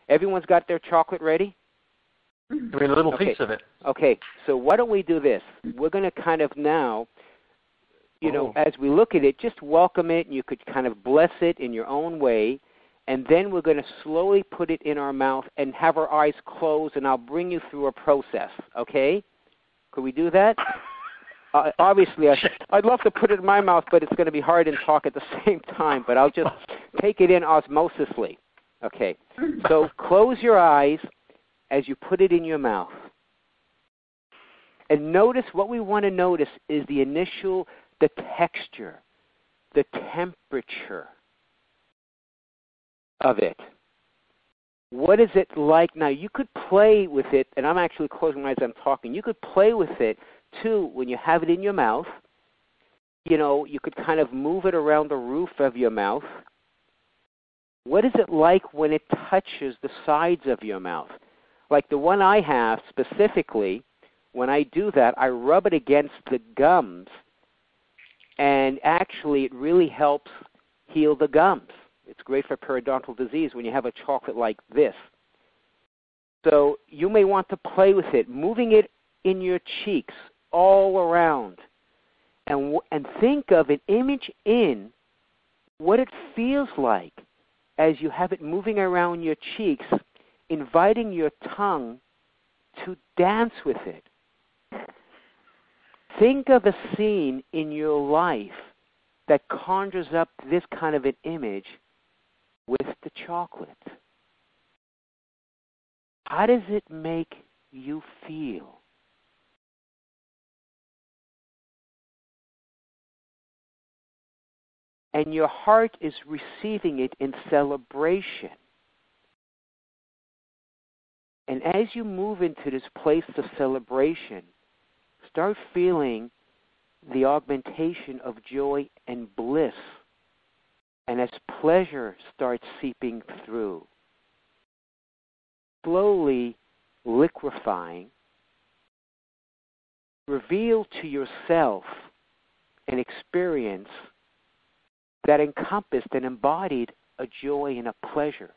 Everyone's got their chocolate ready? Give me a little piece of it. Okay, so why don't we do this? We're going to kind of now, as we look at it, just welcome it, and you could kind of bless it in your own way, and then we're going to slowly put it in our mouth and have our eyes closed, and I'll bring you through a process, okay? Could we do that? Obviously, I'd love to put it in my mouth, but it's going to be hard and talk at the same time, but I'll just take it in osmosisly. Okay, so close your eyes as you put it in your mouth. And notice, what we want to notice is the texture, the temperature of it. What is it like? Now, you could play with it, and I'm actually closing my eyes as I'm talking. You could play with it, too, when you have it in your mouth. You could kind of move it around the roof of your mouth. What is it like when it touches the sides of your mouth? Like the one I have specifically, when I do that, I rub it against the gums, and actually it really helps heal the gums. It's great for periodontal disease when you have a chocolate like this. So you may want to play with it, moving it in your cheeks all around, and think of an image in what it feels like as you have it moving around your cheeks, inviting your tongue to dance with it. Think of a scene in your life that conjures up this kind of an image with the chocolate. How does it make you feel? And your heart is receiving it in celebration. And as you move into this place of celebration, start feeling the augmentation of joy and bliss. And as pleasure starts seeping through, slowly liquefying, reveal to yourself an experience that encompassed and embodied a joy and a pleasure,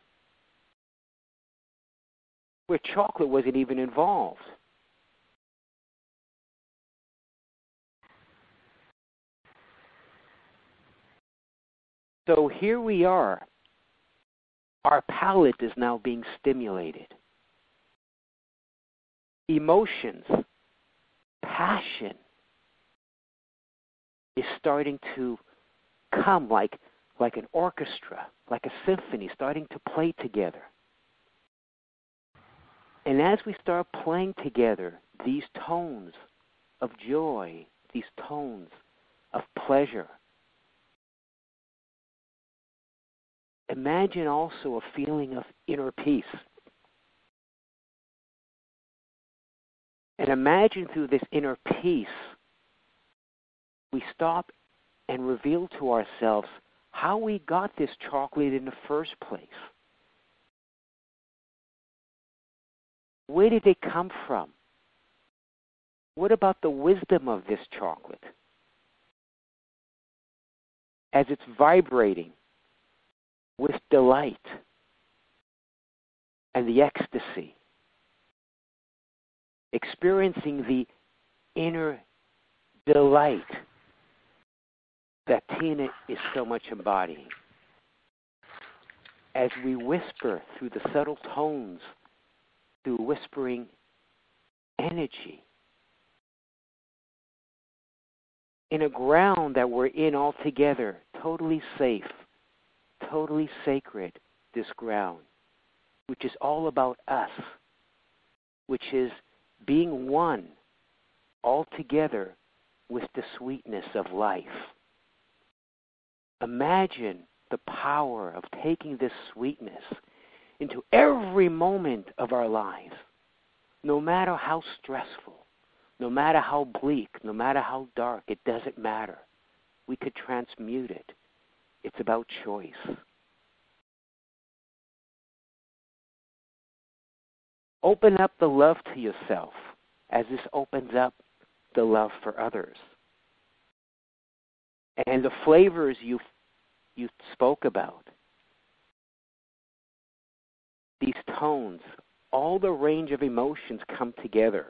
where chocolate wasn't even involved. So here we are. Our palate is now being stimulated. Emotions, passion is starting to come like an orchestra, like a symphony starting to play together. And as we start playing together, these tones of joy, these tones of pleasure, imagine also a feeling of inner peace. And imagine through this inner peace, we stop and reveal to ourselves how we got this chocolate in the first place. Where did it come from? What about the wisdom of this chocolate? As it's vibrating with delight and the ecstasy, experiencing the inner delight that Tina is so much embodying. As we whisper through the subtle tones, through whispering energy, in a ground that we're in all together, totally safe, totally sacred, this ground, which is all about us, which is being one all together with the sweetness of life. Imagine the power of taking this sweetness into every moment of our lives, no matter how stressful, no matter how bleak, no matter how dark, it doesn't matter. We could transmute it. It's about choice. Open up the love to yourself as this opens up the love for others. And the flavors you spoke about, these tones, all the range of emotions come together.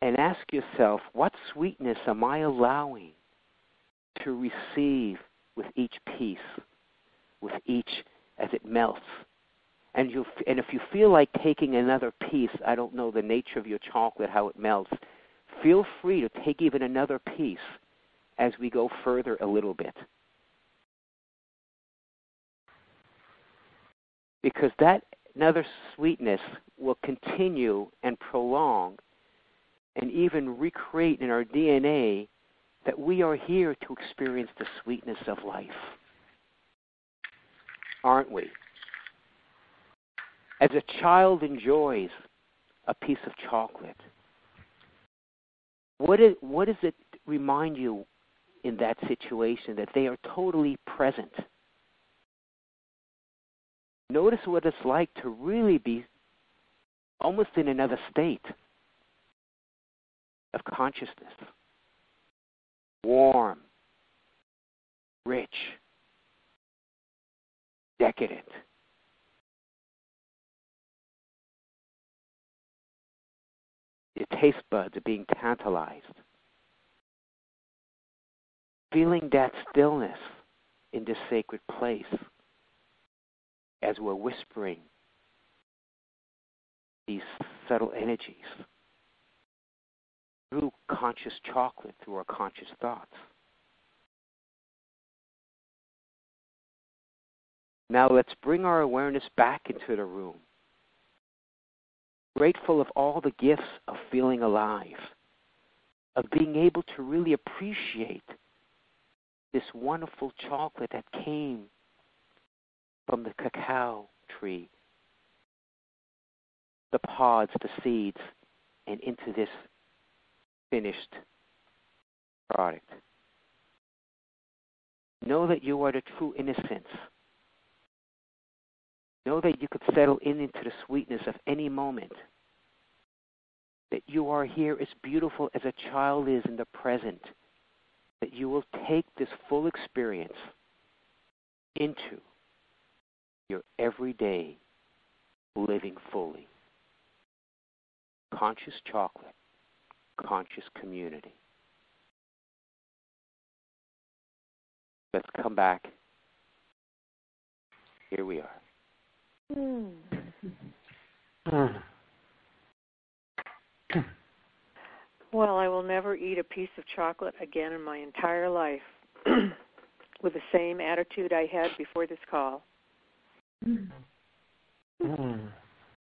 And ask yourself, what sweetness am I allowing to receive with each piece, with each as it melts? And if you feel like taking another piece, I don't know the nature of your chocolate, how it melts, feel free to take even another piece as we go further a little bit. Because that another sweetness will continue and prolong and even recreate in our DNA that we are here to experience the sweetness of life. Aren't we? As a child enjoys a piece of chocolate, what does it remind you in that situation? That they are totally present. Notice what it's like to really be almost in another state of consciousness. Warm, rich, decadent. Your taste buds are being tantalized. Feeling that stillness in this sacred place as we're whispering these subtle energies through conscious chocolate, through our conscious thoughts. Now let's bring our awareness back into the room. Grateful of all the gifts of feeling alive, of being able to really appreciate this wonderful chocolate that came from the cacao tree, the pods, the seeds, and into this finished product. Know that you are the true innocence. Know that you could settle into the sweetness of any moment. That you are here as beautiful as a child is in the present. That you will take this full experience into your everyday living fully. Conscious chocolate, conscious community. Let's come back. Here we are. Well, I will never eat a piece of chocolate again in my entire life with the same attitude I had before this call.